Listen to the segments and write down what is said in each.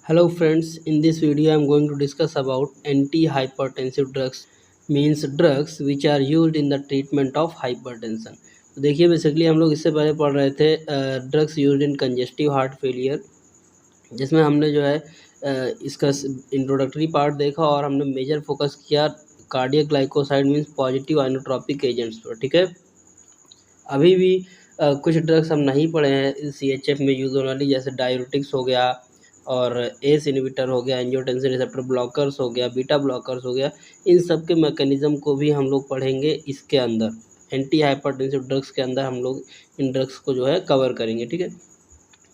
Hello friends, in this video I am going to discuss about antihypertensive drugs, means drugs which are used in the treatment of hypertension। तो देखिए basically हम लोग इससे पहले पढ़ रहे थे drugs used in congestive heart failure, जिसमें हमने जो है इसका इंट्रोडक्टरी पार्ट देखा और हमने मेजर फोकस किया cardiac glycoside means positive inotropic agents पर। ठीक है, अभी भी कुछ ड्रग्स हम नहीं पढ़े हैं CHF में यूज़ होने वाली, जैसे डायूरेटिक्स हो गया और एस इनहिबिटर हो गया, एंजियोटेंसिन रिसेप्टर ब्लॉकर्स हो गया, बीटा ब्लॉकर्स हो गया। इन सब के मैकेनिज़्म को भी हम लोग पढ़ेंगे इसके अंदर, एंटी हाइपरटेंसिव ड्रग्स के अंदर हम लोग इन ड्रग्स को जो है कवर करेंगे। ठीक है,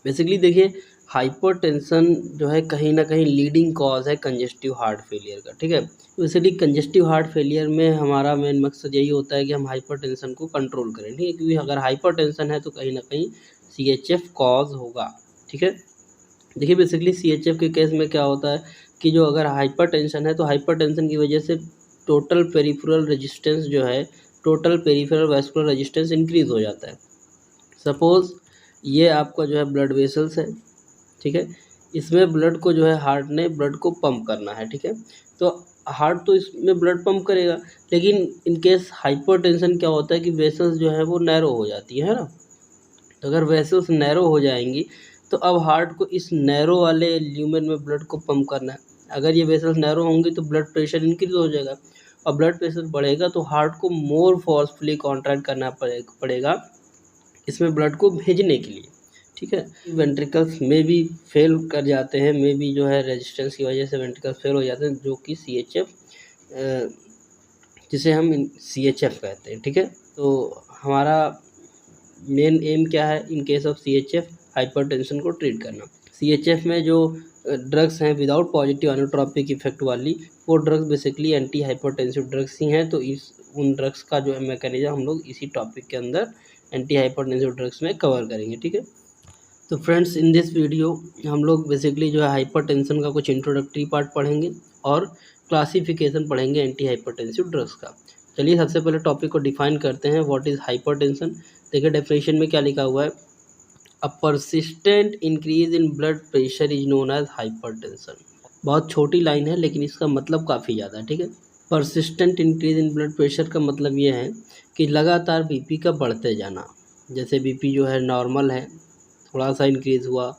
बेसिकली देखिए हाइपरटेंशन जो है कहीं ना कहीं लीडिंग कॉज है कंजेस्टिव हार्ट फेलियर का। ठीक है, तो इसलिए कंजेस्टिव हार्ट फेलियर में हमारा मेन मकसद यही होता है कि हम हाइपरटेंशन को कंट्रोल करें। ठीक है, क्योंकि अगर हाइपरटेंशन है तो कहीं ना कहीं CHF कॉज होगा। ठीक है, देखिए बेसिकली CHF के केस में क्या होता है कि जो अगर हाइपरटेंशन है तो हाइपरटेंशन की वजह से टोटल पेरिफेरल रेजिस्टेंस जो है, total peripheral vascular resistance increase हो जाता है। सपोज ये आपका जो है ब्लड वेसल्स है, ठीक है, इसमें ब्लड को जो है हार्ट ने ब्लड को पंप करना है। ठीक है, तो हार्ट तो इसमें ब्लड पंप करेगा, लेकिन इन केस हाइपरटेंशन क्या होता है कि वेसल्स जो है वो नैरो हो जाती है ना। तो अगर वेसल्स नैरो हो जाएंगी तो अब हार्ट को इस नैरो वाले ल्यूमेन में ब्लड को पंप करना है। अगर ये वेसल्स नैरो होंगी तो ब्लड प्रेशर इंक्रीज हो जाएगा, और ब्लड प्रेशर बढ़ेगा तो हार्ट को मोर फोर्सफुली कॉन्ट्रैक्ट करना पड़ेगा इसमें ब्लड को भेजने के लिए। ठीक है, वेंट्रिकल्स में भी फेल कर जाते हैं, में भी जो है रेजिस्टेंस की वजह से वेंट्रिकल्स फेल हो जाते हैं, जो कि CHF जिसे हम CHF कहते हैं। ठीक है, तो हमारा मेन एम क्या है in case of CHF, hypertension को ट्रीट करना। CHF में जो ड्रग्स हैं विदाउट पॉजिटिव आइनोट्रोपिक इफेक्ट वाली, वो drugs basically anti hypertensive drugs ही हैं। तो इस उन ड्रग्स का जो है मैकेनिज्म हम लोग इसी टॉपिक के अंदर एंटी हाइपरटेंसिव ड्रग्स में कवर करेंगे। ठीक है, तो फ्रेंड्स इन दिस वीडियो हम लोग बेसिकली जो है हाइपरटेंशन का कुछ इंट्रोडक्टरी पार्ट पढ़ेंगे और क्लासिफिकेशन पढ़ेंगे एंटी हाइपरटेंसिव ड्रग्स का। चलिए सबसे पहले टॉपिक को डिफाइन करते हैं, व्हाट इज़ हाइपरटेंशन। देखिए डेफिनेशन में क्या लिखा हुआ है, a persistent increase in blood pressure is known as hypertension. बहुत छोटी लाइन है लेकिन इसका मतलब काफ़ी ज़्यादा है। ठीक है, persistent increase in blood pressure का मतलब ये है कि लगातार BP का बढ़ते जाना। जैसे BP जो है नॉर्मल है, थोड़ा सा इंक्रीज़ हुआ,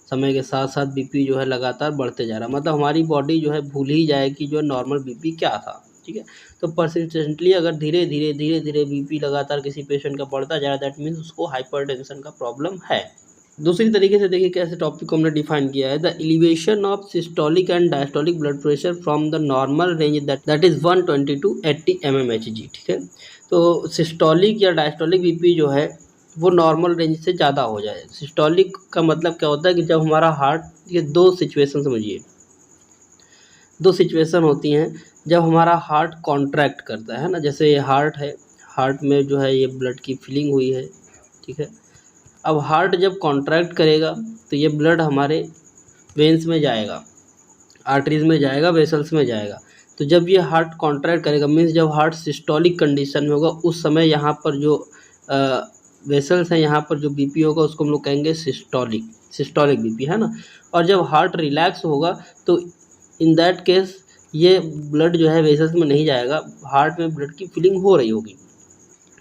समय के साथ साथ BP जो है लगातार बढ़ते जा रहा, मतलब हमारी बॉडी जो है भूल ही जाए कि जो नॉर्मल BP क्या था। ठीक है, तो परसिस्टेंटली अगर धीरे धीरे BP लगातार किसी पेशेंट का बढ़ता जा रहा है, दैट मीन्स उसको हाइपरटेंशन का प्रॉब्लम है। दूसरी तरीके से देखिए कैसे टॉपिक को हमने डिफाइन किया है, the elevation of systolic and diastolic blood pressure from the normal range that is 120 to 80 mmHg। ठीक है, तो सिस्टोलिक या डायस्टोलिक BP जो है वो नॉर्मल रेंज से ज़्यादा हो जाए। सिस्टोलिक का मतलब क्या होता है कि जब हमारा हार्ट, ये दो सिचुएशन समझिए, दो सिचुएशन होती हैं जब हमारा हार्ट कॉन्ट्रैक्ट करता है ना। जैसे ये हार्ट है, हार्ट में जो है ये ब्लड की फिलिंग हुई है। ठीक है, अब हार्ट जब कॉन्ट्रैक्ट करेगा तो ये ब्लड हमारे वेंस में जाएगा, आर्टरीज में जाएगा, वेसल्स में जाएगा। तो जब ये हार्ट कॉन्ट्रैक्ट करेगा मीन्स जब हार्ट सिस्टोलिक कंडीशन में होगा, उस समय यहाँ पर जो वेसल्स हैं, यहाँ पर जो BP होगा उसको हम लोग कहेंगे सिस्टोलिक BP, है ना। और जब हार्ट रिलैक्स होगा तो इन दैट केस ये ब्लड जो है वेसल्स में नहीं जाएगा, हार्ट में ब्लड की फिलिंग हो रही होगी,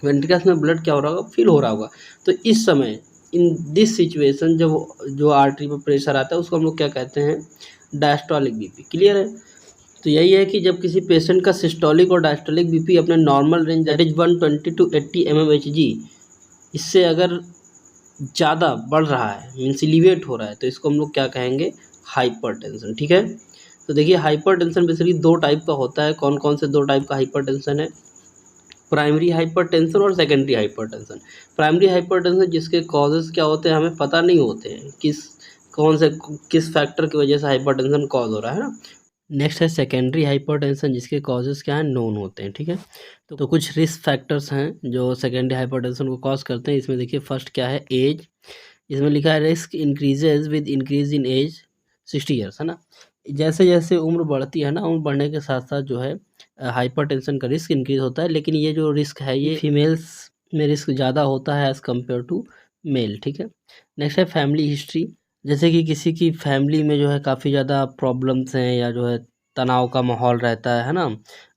वेंट्रिकल्स में ब्लड क्या हो रहा होगा, फिल हो रहा होगा। तो इस समय इन दिस सिचुएशन जब जो आर्टरी पर प्रेशर आता है उसको हम लोग क्या कहते हैं, डायस्टोलिक BP। क्लियर है, तो यही है कि जब किसी पेशेंट का सिस्टोलिक और डायस्टोलिक BP अपने normal range that is 120 to 80 mmHg, इससे अगर ज़्यादा बढ़ रहा है मीन्स एलिवेट हो रहा है, तो इसको हम लोग क्या कहेंगे, हाइपरटेंशन। ठीक है, तो देखिए हाइपरटेंशन बेसिकली दो टाइप का होता है। कौन कौन से दो टाइप का हाइपरटेंशन है, प्राइमरी हाइपरटेंशन और सेकेंडरी हाइपरटेंशन। प्राइमरी हाइपरटेंशन जिसके कॉजेज़ क्या होते हैं हमें पता नहीं होते हैं, किस फैक्टर की वजह से हाइपरटेंशन कॉज हो रहा है ना। नेक्स्ट है सेकेंडरी हाइपरटेंशन जिसके कॉजेज़ क्या हैं, नोन होते हैं। ठीक है, तो कुछ रिस्क फैक्टर्स हैं जो सेकेंडरी हाइपरटेंशन को कॉज करते हैं। इसमें देखिए फर्स्ट क्या है, एज। इसमें लिखा है risk increases with increase in age 60 years, है ना। जैसे जैसे उम्र बढ़ती है ना, उम्र बढ़ने के साथ साथ जो है हाइपरटेंशन का रिस्क इंक्रीज होता है, लेकिन ये जो रिस्क है ये फीमेल्स में रिस्क ज़्यादा होता है एज़ कम्पेयर टू मेल। ठीक है, नेक्स्ट है फैमिली हिस्ट्री। जैसे कि किसी की फैमिली में जो है काफ़ी ज़्यादा प्रॉब्लम्स हैं या जो है तनाव का माहौल रहता है ना?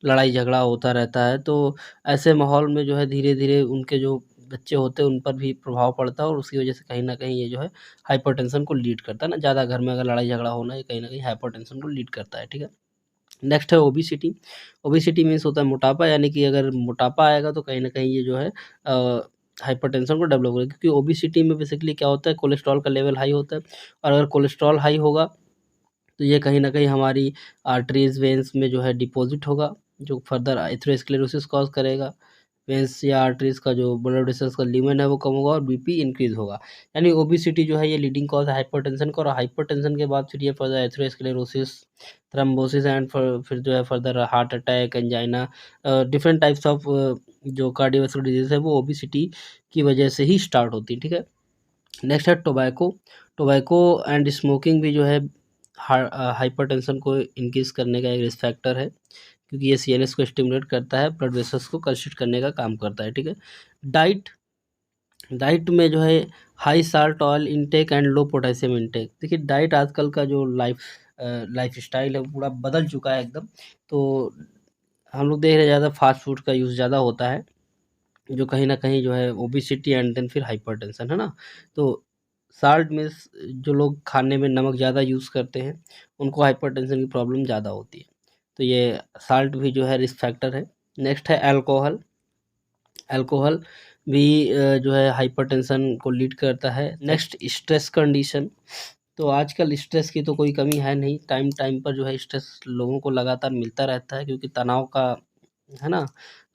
लड़ाई झगड़ा होता रहता है, तो ऐसे माहौल में जो है धीरे-धीरे उनके जो बच्चे होते हैं उन पर भी प्रभाव पड़ता है और उसकी वजह से कहीं न कहीं ये जो है हाइपरटेंशन को लीड करता है ना? ज़्यादा घर में अगर लड़ाई झगड़ा होना ये कहीं न कहीं हाइपरटेंशन को लीड करता है, ठीक है? नेक्स्ट है ओबेसिटी। ओबेसिटी मीन्स होता है मोटापा, यानी कि अगर मोटापा आएगा तो कहीं न कहीं ये जो है हाइपरटेंशन को डेवलप करेगा, क्योंकि ओबेसिटी में बेसिकली क्या होता है, कोलेस्ट्रॉल का लेवल हाई होता है और अगर कोलेस्ट्रॉल हाई होगा तो ये कहीं न कहीं हमारी आर्टरीज़, वेन्स में जो है डिपॉज़िट होगा, जो फर्दर एथेरोस्क्लेरोसिस कॉज़ करेगा। वेन्स या आर्टरीज़ का जो ब्लड वेसल्स का ल्यूमेन है वो कम होगा और बीपी इंक्रीज़ होगा। यानी ओबेसिटी जो है ये लीडिंग कॉज़ है हाइपरटेंशन का, और हाइपरटेंशन के बाद फिर ये फर्दर एथेरोस्क्लेरोसिस, थ्रोम्बोसिस एंड फिर जो है further heart attack, angina, different types of जो कार्डियोवैस्कुलर डिज़ीज़ है वो ओबेसिटी की वजह से ही स्टार्ट होती है, ठीक है? नेक्स्ट है टोबैको। टोबैको एंड स्मोकिंग भी जो है हाइपरटेंशन को इंक्रीज़ करने का एक रिस्क फैक्टर है, क्योंकि ये सीएनएस को स्टिमुलेट करता है, ब्लड वेसल्स को कंस्ट्रिक्ट करने का काम करता है, ठीक है? डाइट डाइट में जो है high salt oil intake and low potassium intake. देखिए डाइट आजकल का जो लाइफ़स्टाइल है वो पूरा बदल चुका है एकदम। तो हम लोग देख रहे हैं ज़्यादा फ़ास्ट फूड का यूज़ ज़्यादा होता है, जो कहीं न कहीं जो है ओबेसिटी एंड देन फिर हाइपरटेंशन, है ना? तो साल्ट मीन्स जो लोग खाने में नमक ज़्यादा यूज़ करते हैं, उनको हाइपरटेंशन की प्रॉब्लम ज़्यादा होती है। तो ये साल्ट भी जो है रिस्क फैक्टर है। नेक्स्ट है अल्कोहल। अल्कोहल भी जो है हाइपरटेंशन को लीड करता है। Next stress condition. तो आजकल स्ट्रेस की तो कोई कमी है नहीं, टाइम टाइम पर जो है स्ट्रेस लोगों को लगातार मिलता रहता है, क्योंकि तनाव का है ना?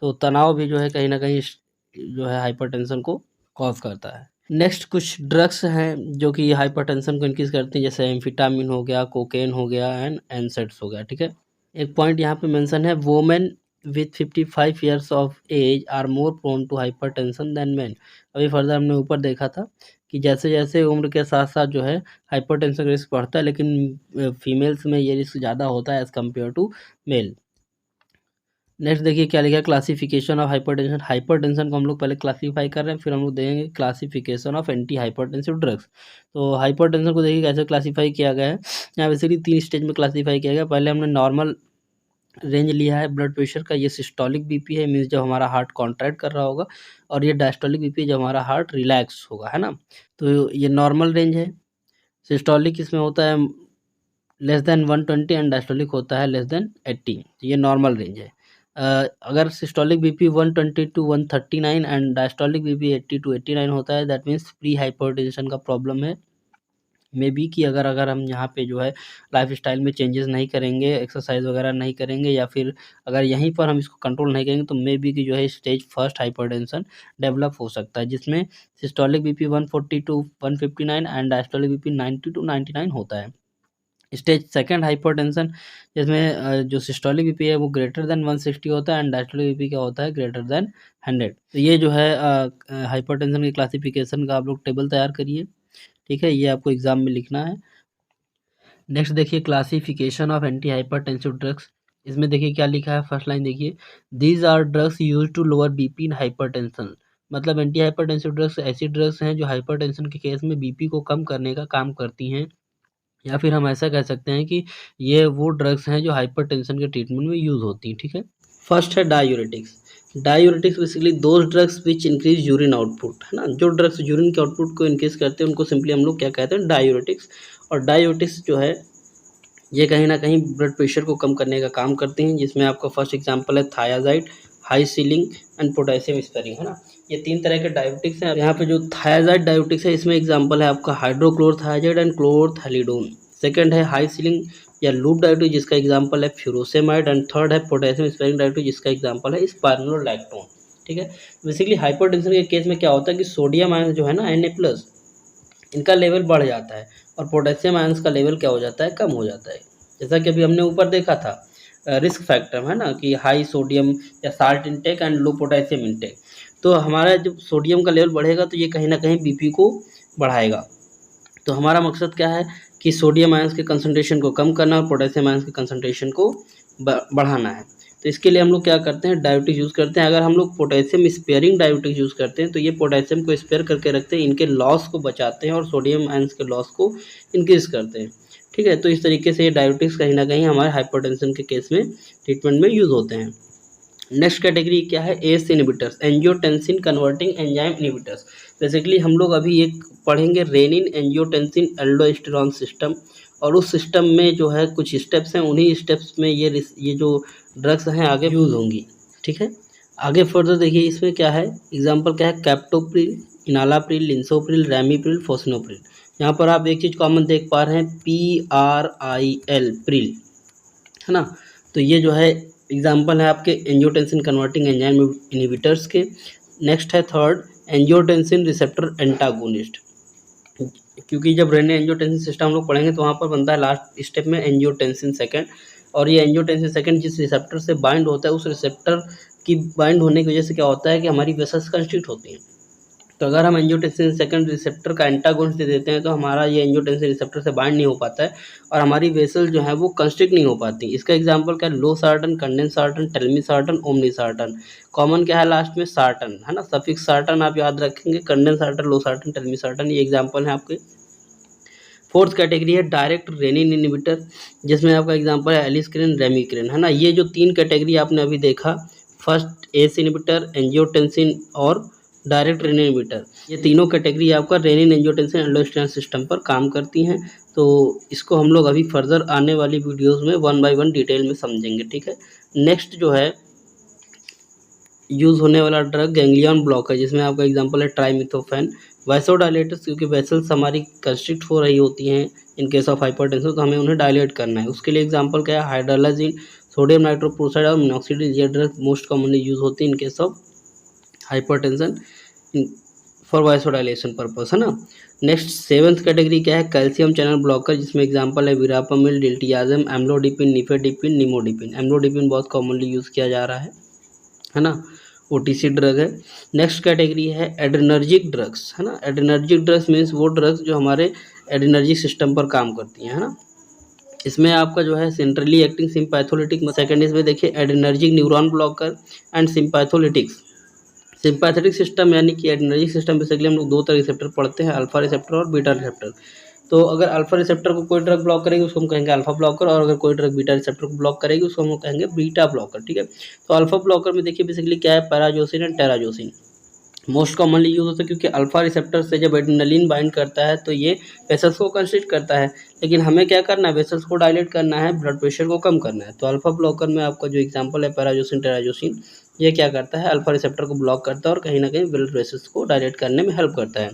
तो तनाव भी जो है कहीं न कहीं जो है हाइपरटेंशन को कॉज़ करता है। नेक्स्ट कुछ ड्रग्स हैं जो कि हाइपरटेंशन को इंक्रीज़ करती हैं, जैसे एम्फेटामिन हो गया, कोकेन हो गया एंड एनसेड्स हो गया, ठीक है? एक पॉइंट यहाँ पे मेंशन है, women with 55 years of age are more prone to hypertension than men. अभी फर्दर हमने ऊपर देखा था कि जैसे-जैसे उम्र के साथ-साथ जो है हाइपरटेंशन का रिस्क बढ़ता है, लेकिन फीमेल्स में ये रिस्क ज़्यादा होता है as compared to male. Next देखिए क्या लिखा है, क्लासिफिकेशन ऑफ हाइपरटेंशन। हाइपरटेंशन को हम लोग पहले क्लासीफाई कर रहे हैं, फिर हम लोग देखेंगे classification of anti hypertensive drugs. तो हाइपरटेंशन को देखिए कैसे क्लासीफाई किया गया है। यहाँ बेसिकली 3 स्टेज में क्लासीफाई किया गया है। पहले हमने नॉर्मल रेंज लिया है ब्लड प्रेशर का, ये सिस्टोलिक बीपी है, मीन्स जब हमारा हार्ट कॉन्ट्रैक्ट कर रहा होगा, और ये डायस्टोलिक बीपी जब हमारा हार्ट रिलैक्स होगा, है ना? तो ये नॉर्मल रेंज है। सिस्टोलिक इसमें होता है लेस देन 120 एंड डायस्टोलिक होता है लेस देन 80। ये नॉर्मल रेंज है। अगर systolic BP 120 to 139 and diastolic BP 80 to 89 होता है, दैट मीन्स प्री हाइपरटेंशन का प्रॉब्लम है। मे बी कि अगर हम यहाँ पे जो है लाइफ़स्टाइल में चेंजेस नहीं करेंगे, एक्सरसाइज़ वगैरह नहीं करेंगे, या फिर अगर यहीं पर हम इसको कंट्रोल नहीं करेंगे, तो मे बी कि जो है स्टेज फर्स्ट हाइपरटेंशन डेवलप हो सकता है, जिसमें systolic BP 140 to 159 and diastolic BP 90 to 99 होता है। स्टेज सेकंड हाइपरटेंशन, जिसमें जो सिस्टोलिक बीपी है वो ग्रेटर देन 160 होता है एंड डायस्टोलिक बीपी क्या होता है, ग्रेटर देन 100। तो ये जो है हाइपरटेंशन की क्लासिफिकेशन का आप लोग टेबल तैयार करिए, ठीक है? ये आपको एग्जाम में लिखना है। नेक्स्ट देखिए classification of anti hypertensive drugs. इसमें देखिए क्या लिखा है, फर्स्ट लाइन देखिए, these are drugs used to lower BP in hypertension. मतलब एंटी हाइपरटेंसिव ड्रग्स ऐसी ड्रग्स हैं जो हाइपरटेंशन के केस में बीपी को कम करने का काम करती हैं, या फिर हम ऐसा कह सकते हैं कि ये वो ड्रग्स हैं जो हाइपरटेंशन के ट्रीटमेंट में यूज़ होती हैं, ठीक है? फर्स्ट है diuretics. Diuretics basically those drugs which increase urine output, है ना? जो ड्रग्स यूरिन के आउटपुट को इंक्रीज करते हैं उनको सिंपली हम लोग क्या कहते हैं, डायूरेटिक्स। और डायूरेटिक्स जो है ये कहीं न कहीं ब्लड प्रेशर को कम करने का काम करते हैं, जिसमें आपका फर्स्ट एग्जांपल है thiazide, high ceiling and potassium sparing, है ना? ये 3 तरह के डायूरेटिक्स हैं। यहाँ पे जो थायाज़ाइड डायूरेटिक्स है इसमें एग्जांपल है आपका हाइड्रोक्लोरथायाज़ाइड एंड क्लोरथैलिडोन। सेकंड है हाई सीलिंग या लूप डायूरेटिक, जिसका एग्जांपल है फ्यूरोसेमाइड, एंड थर्ड है पोटेशियम स्पेरिंग डायूरेटिक, जिसका एग्जांपल है स्पाइरोलैक्टोन, ठीक है? बेसिकली हाइपरटेंशन के केस में क्या होता है कि सोडियम आयन जो है ना Na+, इनका लेवल बढ़ जाता है और पोटेशियम आयंस का लेवल क्या हो जाता है, कम हो जाता है। जैसा कि अभी हमने ऊपर देखा था रिस्क फैक्टर, है ना, कि हाई सोडियम या salt intake and low potassium intake. तो हमारा जब सोडियम का लेवल बढ़ेगा तो ये कहीं न कहीं बीपी को बढ़ाएगा। तो हमारा मकसद क्या है कि सोडियम आयंस के कंसंट्रेशन को कम करना और पोटेशियम आयंस के कंसंट्रेशन को बढ़ाना है। तो इसके लिए हम लोग क्या करते हैं, डायबिटिक्स यूज़ करते हैं। अगर हम लोग पोटेशियम स्पेयरिंग डायबिटिक्स यूज़ करते हैं तो ये पोटेशियम को स्पेयर करके रखते हैं, इनके लॉस को बचाते हैं और सोडियम आयंस के लॉस को इंक्रीज करते हैं। ठीक है, तो इस तरीके से ये डायबिटिक्स कहीं ना कहीं हमारे हाइपरटेंशन के केस में ट्रीटमेंट में यूज़ होते हैं। नेक्स्ट कैटेगरी क्या है, S inhibitors, angiotensin converting enzyme inhibitors. Basically हम लोग अभी एक पढ़ेंगे रेनिन एंजियोटेंसिन एल्डोस्टेरॉन सिस्टम, और उस सिस्टम में जो है कुछ स्टेप्स हैं, उन्हीं स्टेप्स में ये जो ड्रग्स हैं आगे यूज़ होंगी। ठीक है, आगे फर्दर देखिए इसमें क्या है, एग्जांपल क्या है, कैप्टोप्रिल, इनालाप्रिल, लिंसोप्रिल, रैमीप्रिल, फोसिनोप्रिल। यहाँ पर आप एक चीज़ कॉमन देख पा रहे हैं, PRIL, प्रिल, है ना। तो ये जो है एग्जांपल है आपके एंजियोटेंसिन कन्वर्टिंग एंजाइम इनहिबिटर्स के। नेक्स्ट है थर्ड, एंजियोटेंसिन रिसेप्टर एंटागोनिस्ट, क्योंकि जब रेनिन एंजियोटेंसिन सिस्टम हम लोग पढ़ेंगे तो वहाँ पर बनता है लास्ट स्टेप में एंजियोटेंसिन सेकंड, और ये एंजियोटेंसिन सेकंड जिस रिसेप्टर से बाइंड होता है, उस रिसेप्टर की बाइंड होने की वजह से क्या होता है कि हमारी वेसल्स कंस्ट्रिक्ट होती हैं। तो अगर हम एंजियोटेंसिन सेकंड रिसेप्टर का एंटागोनिस्ट दे देते हैं तो हमारा ये एंजियोटेंसिन रिसेप्टर से बाइंड नहीं हो पाता है और हमारी वेसल जो है वो कंस्ट्रिक्ट नहीं हो पाती। इसका एग्जांपल क्या है, लोसार्टन, कंडेंसार्टन, टेल्मिसार्टन, ओमनीसार्टन। कॉमन क्या है लास्ट में, सार्टन, है ना, सफिक्स सार्टन आप याद रखेंगे, कंडेंसार्टन, लोसार्टन, टेल्मिसार्टन, ये एग्जाम्पल है आपके। फोर्थ कैटेगरी है डायरेक्ट रेनिन इनहिबिटर, जिसमें आपका एग्जांपल है एलिस्क्रिन, रेमिक्रिन, है ना। ये जो तीन कैटेगरी आपने अभी देखा, फर्स्ट एस इनहिबिटर, एंजियोटेंसिन और डायरेक्ट रेनिन इनहिबिटर, ये तीनों कैटेगरी आपका रेनिन एंजियोटेंसिन एल्डोस्टेरॉन सिस्टम पर काम करती हैं। तो इसको हम लोग अभी फर्दर आने वाली वीडियोस में 1 बाय 1 डिटेल में समझेंगे। ठीक है, नेक्स्ट जो है यूज़ होने वाला ड्रग गैंग्लियन ब्लॉकर, जिसमें आपका एग्जांपल है ट्राइमिथोफेन। वैसोडायलेटर्स, क्योंकि वेसल्स हमारी कंस्ट्रिक्ट हो रही होती हैं इन केस ऑफ हाइपरटेंशन, तो हमें उन्हें डायलेट करना है। उसके लिए एग्जांपल क्या है, हाइड्रोलाजिन, सोडियम नाइट्रोक्लोराइड और मिनॉक्सिडिल, ये ड्रग मोस्ट कॉमनली यूज होती है in case of hypertension for vasodilation purpose, है ना। नेक्स्ट सेवंथ कैटेगरी क्या है, कैल्शियम चैनल ब्लॉकर, जिसमें एग्जांपल है verapamil, diltiazem, amlodipine, nifedipine, nimodipine. Amlodipine बहुत कॉमनली यूज़ किया जा रहा है ना, OTC ड्रग है। नेक्स्ट कैटेगरी है एड्रेनर्जिक ड्रग्स, है ना। एड्रेनर्जिक ड्रग्स मीन्स वो ड्रग्स जो हमारे एड्रेनर्जिक सिस्टम पर काम करती हैं, है ना। इसमें आपका जो है सेंट्रली एक्टिंग सिम्पैथोलिटिक, सेकेंड इसमें देखिए adrenergic neuron blocker and sympatholytics. Sympathetic system यानी कि एड्रेनर्जिक सिस्टम बेसिकली हम लोग दो तरह रिसेप्टर पढ़ते हैं, अल्फा रिसेप्टर और बीटा रिसेप्टर। तो अगर अल्फा रिसेप्टर को कोई ड्रग ब्लॉक करेगी उसको हम कहेंगे अल्फा ब्लॉकर, और अगर कोई ड्रग बीटा रिसेप्टर को ब्लॉक करेगी उसको हम लोग कहेंगे बीटा ब्लॉकर। ठीक है, तो अल्फा ब्लॉकर में देखिए बेसिकली क्या है, prazosin and terazosin most commonly use होता है, क्योंकि अल्फा रिसेप्टर से जब एड्रेनलिन बाइंड करता है तो ये वेसल्स को कंस्ट्रिक्ट करता है, लेकिन हमें क्या करना है, वेसल्स को डायलेट करना है, ब्लड प्रेशर को कम करना है। तो अल्फा ब्लॉकर में आपका जो एग्जांपल है पैराजोसिन, टेराजोसिन, ये क्या करता है, अल्फा रिसेप्टर को ब्लॉक करता है और कहीं ना कहीं ब्लड वेसल्स को डायलेट करने में हेल्प करता है।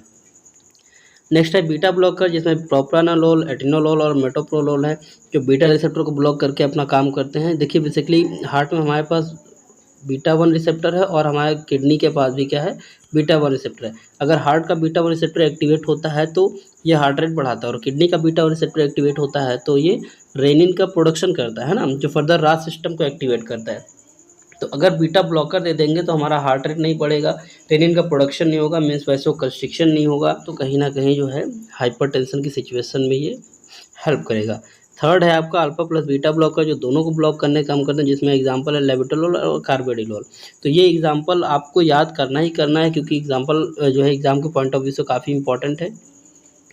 नेक्स्ट है बीटा ब्लॉकर, जिसमें प्रोप्रानालोल, एटिनोलोल और मेटोप्रोलोल है, जो बीटा रिसेप्टर को ब्लॉक करके अपना काम करते हैं। देखिए बेसिकली हार्ट में हमारे पास बीटा 1 रिसेप्टर है और हमारे किडनी के पास भी क्या है, बीटा 1 रिसेप्टर है। अगर हार्ट का बीटा 1 रिसेप्टर एक्टिवेट होता है तो ये हार्ट रेट बढ़ाता है, और किडनी का बीटा 1 रिसेप्टर एक्टिवेट होता है तो ये रेनिन का प्रोडक्शन करता है ना, जो फर्दर रास सिस्टम को एक्टिवेट करता है। तो अगर बीटा ब्लॉकर दे देंगे तो हमारा हार्ट रेट नहीं बढ़ेगा, रेनिन का प्रोडक्शन नहीं होगा, मीन्स वैसो कंस्ट्रिक्शन नहीं होगा, तो कहीं ना कहीं जो है हाइपरटेंशन की सिचुएशन में ये हेल्प करेगा। थर्ड है आपका अल्फा प्लस बीटा ब्लॉकर, जो दोनों को ब्लॉक करने का काम करते हैं, जिसमें एग्जांपल है लेविटोलोल और कार्बेडिलोल। तो ये एग्जांपल आपको याद करना ही करना है, क्योंकि एग्जांपल जो है एग्जाम के पॉइंट ऑफ व्यू से काफ़ी इंपॉर्टेंट है।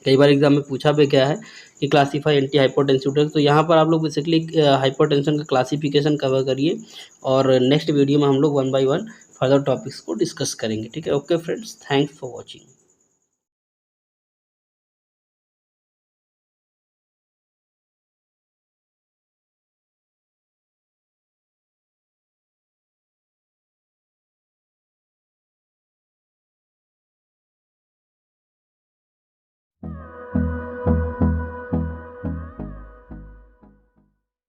कई बार एग्जाम में पूछा भी गया है कि क्लासीफाई एंटी हाइपरटेंसिव ड्रग, तो यहाँ पर आप लोग बेसिकली हाइपरटेंशन का क्लासिफिकेशन कवर करिए, और नेक्स्ट वीडियो में हम लोग 1 बाय 1 फर्दर टॉपिक्स को डिस्कस करेंगे। ठीक है, okay friends, thanks for watching.